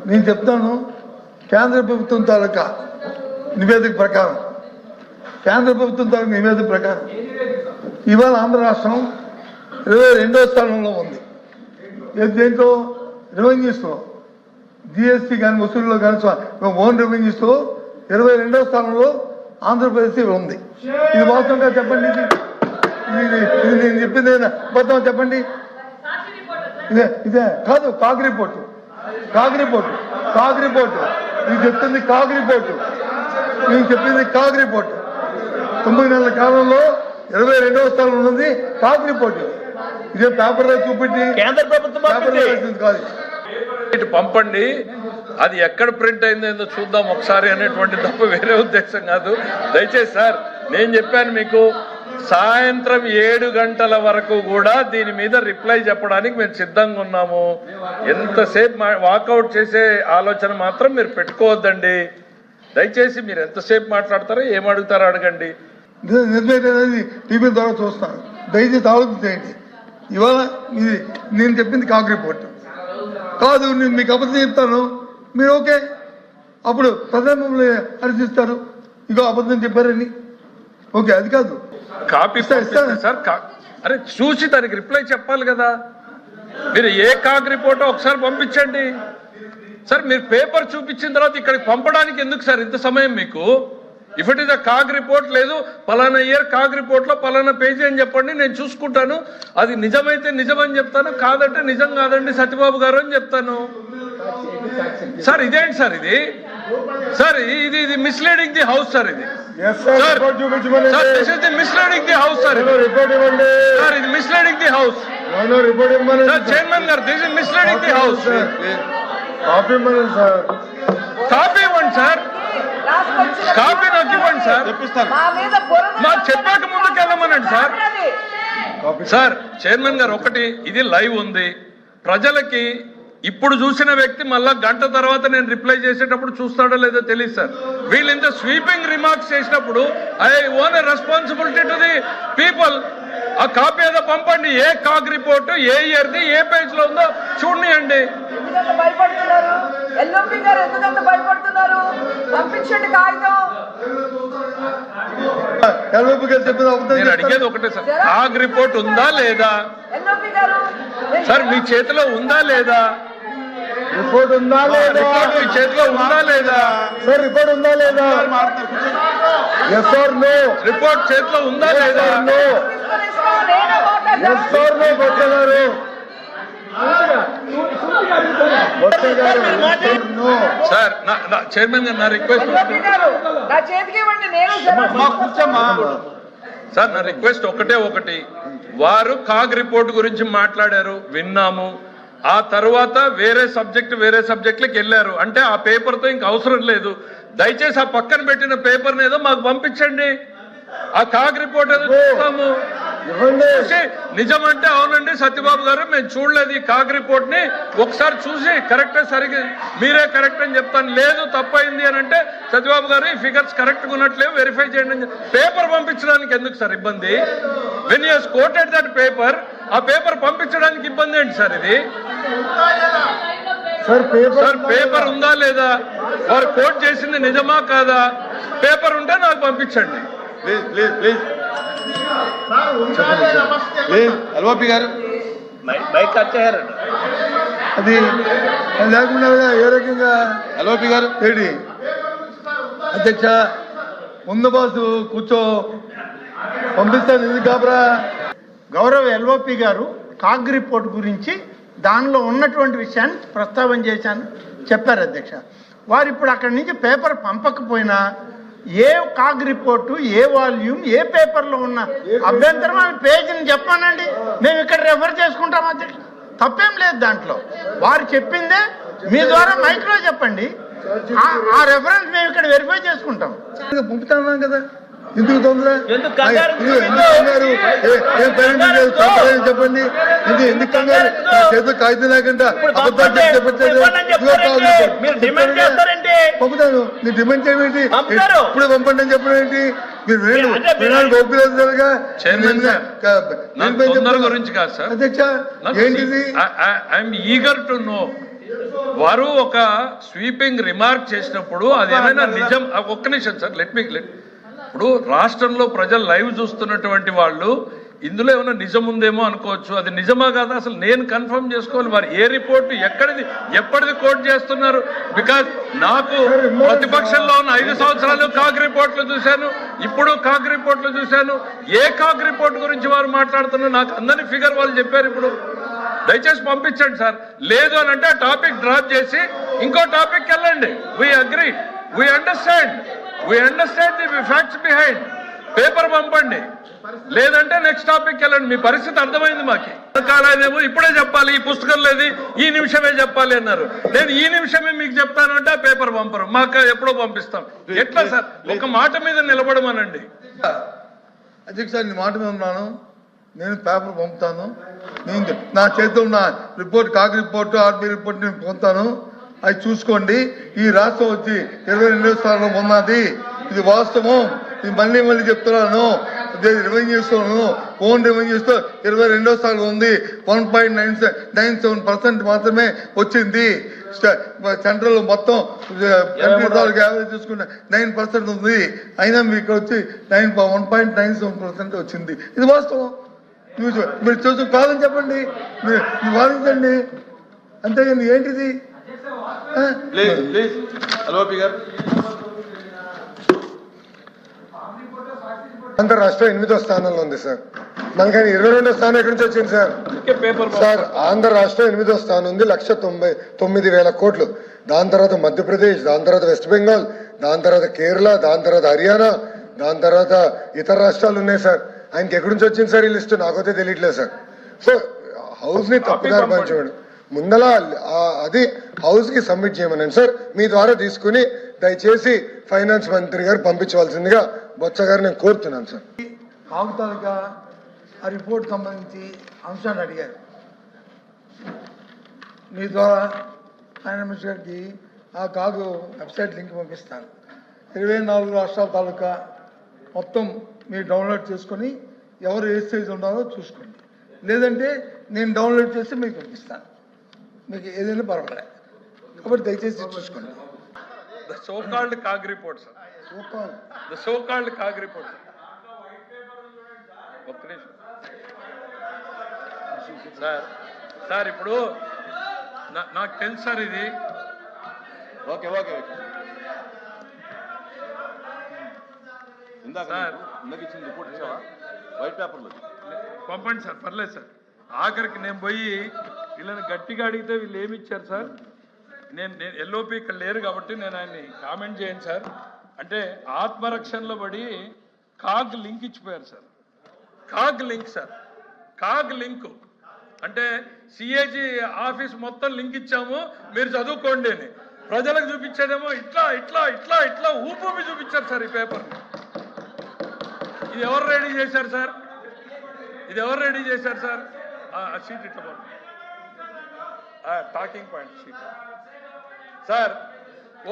నేను చెప్తాను కేంద్ర ప్రభుత్వం తాలూకా నివేదిక ప్రకారం ఇవాళ ఆంధ్ర రాష్ట్రం 22వ స్థానంలో ఉంది. దేంట్లో రెవెన్యూస్లో జిఎస్టీ కానీ వసూలులో కానీ ఓన్ రెవెన్యూస్లో 22వ స్థానంలో ఆంధ్రప్రదేశ్ ఉంది. ఇది వాస్తవంగా చెప్పండి. ఇది నేను చెప్పింది అబద్ధం చెప్పండి. ఇదే కాదు కాగ్ రిపోర్టు ఇది చెప్తుంది కాగ్ రిపోర్టు. నేను చెప్పింది కాగ్ రిపోర్టు. 9 నెలల కాలంలో 22వ స్థానం ఉన్నది కాగ్ రిపోర్టు. ఇదే పేపర్లో చూపెట్టి కేంద్ర ప్రభుత్వం కాదు పంపండి, అది ఎక్కడ ప్రింట్ అయిందో చూద్దాం ఒకసారి అనేటువంటి తప్ప వేరే ఉద్దేశం కాదు. దయచేసి సార్, నేను చెప్పాను మీకు సాయంత్రం 7 గంటల వరకు కూడా దీని మీద రిప్లై చెప్పడానికి మేము సిద్ధంగా ఉన్నాము. ఎంతసేపు వాకౌట్ చేసే ఆలోచన మాత్రం మీరు పెట్టుకోవద్దండి. దయచేసి మీరు ఎంతసేపు మాట్లాడతారో ఏం అడుగుతారో అడగండి. నిర్ణయం టీవీ ద్వారా చూస్తాను. దయచేసి ఆలోచన చేయండి. ఇవాళ ఇది నేను చెప్పింది కాగ్ రిపోర్ట్ కాదు. నేను మీకు అబద్ధం చెప్తాను, మీరు ఓకే, అప్పుడు ప్రధాని మమ్మల్ని హర్షిస్తారు. ఇగో అబద్ధం చెప్పారని. ఓకే, అది కాదు. కాపీ ఇస్తాను సార్. అరే చూసి దానికి రిప్లై చెప్పాలి కదా. మీరు ఏ కాగ్ రిపోర్టో ఒకసారి పంపించండి సార్. మీరు పేపర్ చూపించిన తర్వాత ఇక్కడికి పంపడానికి ఎందుకు సార్ ఇంత సమయం మీకు? If it is a CAG report, లేదు పలానా ఇయర్ కాగ్ రిపోర్ట్లో పలానా పేజీ అని చెప్పండి, నేను చూసుకుంటాను. అది నిజమైతే నిజమని చెప్తాను, కాదంటే నిజం కాదండి సత్యబాబు గారు అని చెప్తాను. సార్ ఇదేంటి సార్ ఇది? సార్ ఇది మిస్లీడింగ్ ది హౌస్ సార్. ఇది misleading the house sir. Sir ఇది మిస్లీడింగ్ ది హౌస్. చైర్మన్ గారు, this is misleading the house. Copy ఇవ్వండి సార్. కాపీ నాకు ఇవ్వండి సార్. మాకు చెప్పాక ముందుకు వెళ్ళమనండి సార్. సార్ చైర్మన్ గారు, ఒకటి ఇది లైవ్ ఉంది, ప్రజలకి ఇప్పుడు చూసిన వ్యక్తి మళ్ళా గంట తర్వాత నేను రిప్లై చేసేటప్పుడు చూస్తాడో లేదో తెలియదు సార్. వీళ్ళు ఇంత స్వీపింగ్ రిమార్క్స్ చేసినప్పుడు I own a responsibility to the people. ఆ కాపీ ఏదో పంపండి. ఏ కాగ్ రిపోర్టు, ఏ ఇయర్ది, ఏ పేజ్ లో ఉందో చూడండి. నేను అడిగేది ఒకటే సార్, కాగ్ రిపోర్ట్ ఉందా లేదా సార్? మీ చేతిలో ఉందా లేదా? రిపోర్ట్ ఉందా లేదా? రిపోర్ట్ మీ చేతిలో ఉందా లేదా సార్? రిపోర్ట్ ఉందా లేదా? Yes or no? రిపోర్ట్ చేతిలో ఉందా లేదా? Yes or no? బొచ్చగారు సార్, చైర్మన్ గారు నా రిక్వెస్ట్ సార్, నా రిక్వెస్ట్ ఒకటి. వారు కాగ్ రిపోర్ట్ గురించి మాట్లాడారు, విన్నాము. ఆ తర్వాత వేరే సబ్జెక్టులకు వెళ్ళారు అంటే ఆ పేపర్తో ఇంక అవసరం లేదు. దయచేసి ఆ పక్కన పెట్టిన పేపర్ని ఏదో మాకు పంపించండి. ఆ కాగ్ రిపోర్ట్ ఏదో చూస్తాము. నిజమంటే అవునండి సత్యబాబు గారు, మేము చూడలేదు ఈ కాగ్ రిపోర్ట్ ని, ఒకసారి చూసి కరెక్టే, సరిగ్గా మీరే కరెక్ట్ అని చెప్తాను. లేదు తప్పైంది అని అంటే సత్యబాబు గారు ఈ ఫిగర్స్ కరెక్ట్ గా ఉన్నట్లేవు, వెరిఫై చేయండి అని. పేపర్ పంపించడానికి ఎందుకు సార్ ఇబ్బంది? When you has quoted that paper, ఆ పేపర్ పంపించడానికి ఇబ్బంది ఏంటి సార్? ఇది సార్ పేపర్ ఉందా లేదా? వారు కోట్ చేసింది నిజమా కాదా? పేపర్ ఉంటే నాకు పంపించండి ప్లీజ్. ఎల్ఓపి గారు బైక్ వచ్చారు. అది లేకుండా ఏ రకంగా ఎల్ఓపి గారు ఏంటి అధ్యక్ష? ముందు బాసు కూర్చో, పంపిస్తాను. ఎందుకు కాబరా? గౌరవ ఎల్ఓపి గారు కాగ్ రిపోర్ట్ గురించి దానిలో ఉన్నటువంటి విషయాన్ని ప్రస్తావన చెప్పారు అధ్యక్ష. వారు ఇప్పుడు అక్కడి నుంచి paper పంపకపోయినా A CAG report, a volume, ఏ పేపర్లో ఉన్న అభ్యంతరం అవి పేజీని చెప్పానండి, మేము ఇక్కడ రెఫర్ చేసుకుంటాం అధ్యక్ష. తప్పేం లేదు దాంట్లో. వారు చెప్పిందే మీ ద్వారా మైక్లో చెప్పండి, ఆ రెఫరెన్స్ మేము ఇక్కడ వెరిఫై చేసుకుంటాం. పంపుతాం కదా, ఎందుకు తొందర? చెప్పండి. ఎందుకు కంగారు? చేతిలో కాగితం లేకుండా పంపుతాను. నీ డిమాండ్ చేయమేంటి? ఇప్పుడు పంపండి అని చెప్పడం ఏంటి? మీరు గోపిగా గురించి కాదు సార్ అధ్యక్ష. ఏంటిది? ఐఎమ్ ఈగర్ టు నో వారు ఒక స్వీపింగ్ రిమార్క్ చేసినప్పుడు అది ఏమైనా నిజం, ఒక్క నిమిషం సార్, ఇప్పుడు రాష్ట్రంలో ప్రజలు లైవ్ చూస్తున్నటువంటి వాళ్ళు ఇందులో ఏమైనా నిజం ఉందేమో అనుకోవచ్చు. అది నిజమా కాదా అసలు నేను కన్ఫర్మ్ చేసుకోవాలి. వారు ఏ రిపోర్టు ఎప్పటిది కోట్ చేస్తున్నారు? బికాజ్ నాకు ప్రతిపక్షంలో ఉన్న 5 సంవత్సరాలు కాగ్ రిపోర్ట్లు చూశాను, ఇప్పుడు కాగ్ రిపోర్ట్లు చూశాను. ఏ కాగ్ రిపోర్ట్ గురించి వారు మాట్లాడుతున్నారు? నాకు అందరి ఫిగర్ వాళ్ళు చెప్పారు. ఇప్పుడు దయచేసి పంపించండి సార్. లేదు అని అంటే ఆ టాపిక్ డ్రాప్ చేసి ఇంకో టాపిక్ వెళ్ళండి. We agree, we understand the facts behind. Paper పంపండి, లేదంటే నెక్స్ట్ టాపిక్ వెళ్ళండి. మీ పరిస్థితి అర్థమైంది మాకి. కాలేదేమో ఇప్పుడే చెప్పాలి, ఈ పుస్తకం లేదు, ఈ నిమిషమే చెప్పాలి అన్నారు. నేను ఈ నిమిషమే మీకు చెప్తాను అంటే ఆ పేపర్ పంపరు, మాకు ఎప్పుడో పంపిస్తాం. ఎట్లా సార్? ఒక మాట మీద నిలబడమనండి. అధ్యక్ష, నేను మాట మీద ఉన్నాను. నేను పేపర్ పంపుతాను. నేను నా చేతిలో ఉన్న report, CAG report, RB report నేను పొందుతాను. అవి చూసుకోండి. ఈ రాష్ట్రం వచ్చి 22వ స్థానంలో ఉన్నది, ఇది వాస్తవం. ఇది మళ్ళీ చెప్తున్నాను. రెవెన్యూస్లోను ఓన్ రెవెన్యూస్తో 22వ స్థానంలో ఉంది. 1.97% మాత్రమే వచ్చింది. సెంట్రల్ మొత్తం యావరేజ్ చూసుకుంటే 9% ఉంది. అయినా మీకు వచ్చి 1.97% వచ్చింది. ఇది వాస్తవం. మీరు చూసి కాదని చెప్పండి, మీరు వాదించండి, అంతేగాని ఏంటిది? ఆంధ్ర రాష్ట్రం 8వ స్థానంలో ఉంది సార్. మనకని 22వ స్థానం ఎక్కడి నుంచి వచ్చింది సార్? సార్, ఆంధ్ర రాష్ట్రం 8వ స్థానం ఉంది, 1,99,000 కోట్లు. దాని తర్వాత మధ్యప్రదేశ్, దాని తర్వాత వెస్ట్ బెంగాల్, దాని తర్వాత కేరళ, దాని తర్వాత హర్యానా, దాని తర్వాత ఇతర రాష్ట్రాలు ఉన్నాయి సార్. ఆయనకి ఎక్కడి నుంచి వచ్చింది సార్ ఈ లిస్టు? నాకైతే తెలియట్లేదు సార్. సో హౌస్ ని తప్పుదారి పంచండి. ముందల అది హౌస్ కి సబ్మిట్ చేయమనండి సార్. మీ ద్వారా తీసుకుని దయచేసి ఫైనాన్స్ మంత్రి గారు పంపించవలసిందిగా బొత్స గారు నేను కోరుతున్నాను సార్. కాగు తాలూకా ఆ రిపోర్ట్ సంబంధించి అంశాన్ని అడిగారు. మీ ద్వారా ఫైనాన్స్ మినిస్టర్ గారికి ఆ కాగు వెబ్సైట్ లింక్ పంపిస్తాను. 24 రాష్ట్రాల తాలూకా మొత్తం మీరు డౌన్లోడ్ చేసుకొని ఎవరు ఏ స్టేజ్ ఉన్నారో చూసుకోండి. లేదంటే నేను డౌన్లోడ్ చేసి మీకు పంపిస్తాను. మీకు ఏదైనా పర్వాలేదు. కాబట్టి దయచేసి చూసుకోండి. The so-called CAG report, sir. The so-called CAG report. Sir ఇప్పుడు నాకు తెలుసు సార్ ఇది. ఓకే ఇందాక ఇచ్చిన రిపోర్ట్ ఇచ్చావా? వైట్ పేపర్లో పంపండి సార్, పర్లేదు సార్. ఆఖరికి నేను పోయి వీళ్ళని గట్టిగా అడిగితే వీళ్ళు ఏమి ఇచ్చారు సార్? నేను ఎల్ఓపి ఇక్కడ లేరు కాబట్టి నేను ఆయన్ని కామెంట్ చేయను సార్. అంటే ఆత్మరక్షణలో పడి కాగ్ లింక్ ఇచ్చిపోయారు sir. CAG link sir, CAG link అంటే సిఏజీ ఆఫీస్ మొత్తం లింక్ ఇచ్చాము, మీరు చదువుకోండి అని. ప్రజలకు చూపించేదేమో ఇట్లా ఊపి చూపించారు సార్ ఈ పేపర్. ఇది ఎవరు రెడీ చేశారు సార్? షీట్ ఇట్లా టాకింగ్ పాయింట్ షీట్ సార్.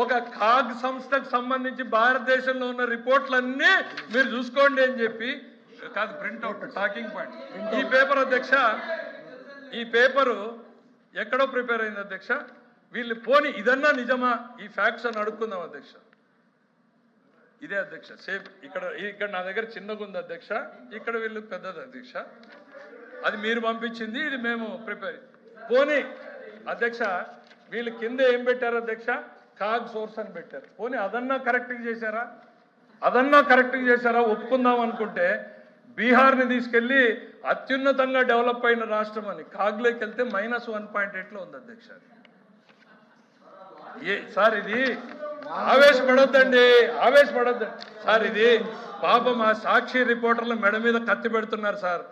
ఒక కాగ్ సంస్థకు సంబంధించి భారతదేశంలో ఉన్న రిపోర్ట్లన్నీ మీరు చూసుకోండి అని చెప్పి కాదు, ప్రింట్అవుట్ టాకింగ్ పాయింట్. ఈ పేపర్ అధ్యక్ష, ఈ పేపరు ఎక్కడో ప్రిపేర్ అయింది అధ్యక్ష. వీళ్ళు పోని ఇదన్నా నిజమా ఈ ఫ్యాక్ట్స్ అని అడుక్కుందాం అధ్యక్ష. ఇదే అధ్యక్ష సేమ్ ఇక్కడ నా దగ్గర చిన్నగా ఉంది అధ్యక్ష, ఇక్కడ వీళ్ళు పెద్దది అధ్యక్ష. అది మీరు పంపించింది, ఇది మేము ప్రిపేర్. పోనీ అధ్యక్ష వీళ్ళు కింద ఏం పెట్టారు అధ్యక్ష? కాగ్ సోర్స్ అని పెట్టారు. పోనీ అదన్నా కరెక్ట్గా చేశారా? ఒప్పుకుందాం అనుకుంటే బీహార్ని తీసుకెళ్లి అత్యున్నతంగా డెవలప్ అయిన రాష్ట్రం అని కాగ్లోకి వెళ్తే -1.8లో ఉంది అధ్యక్ష. సార్ ఇది ఆవేశపడొద్దండి సార్. ఇది పాపం ఆ సాక్షి రిపోర్టర్ల మెడ మీద కత్తి పెడుతున్నారు సార్.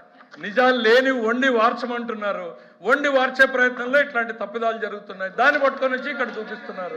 నిజాలు లేని వండి వార్చమంటున్నారు. వండి వార్చే ప్రయత్నంలో ఇట్లాంటి తప్పిదాలు జరుగుతున్నాయి. దాన్ని పట్టుకొని వచ్చి ఇక్కడ చూపిస్తున్నారు.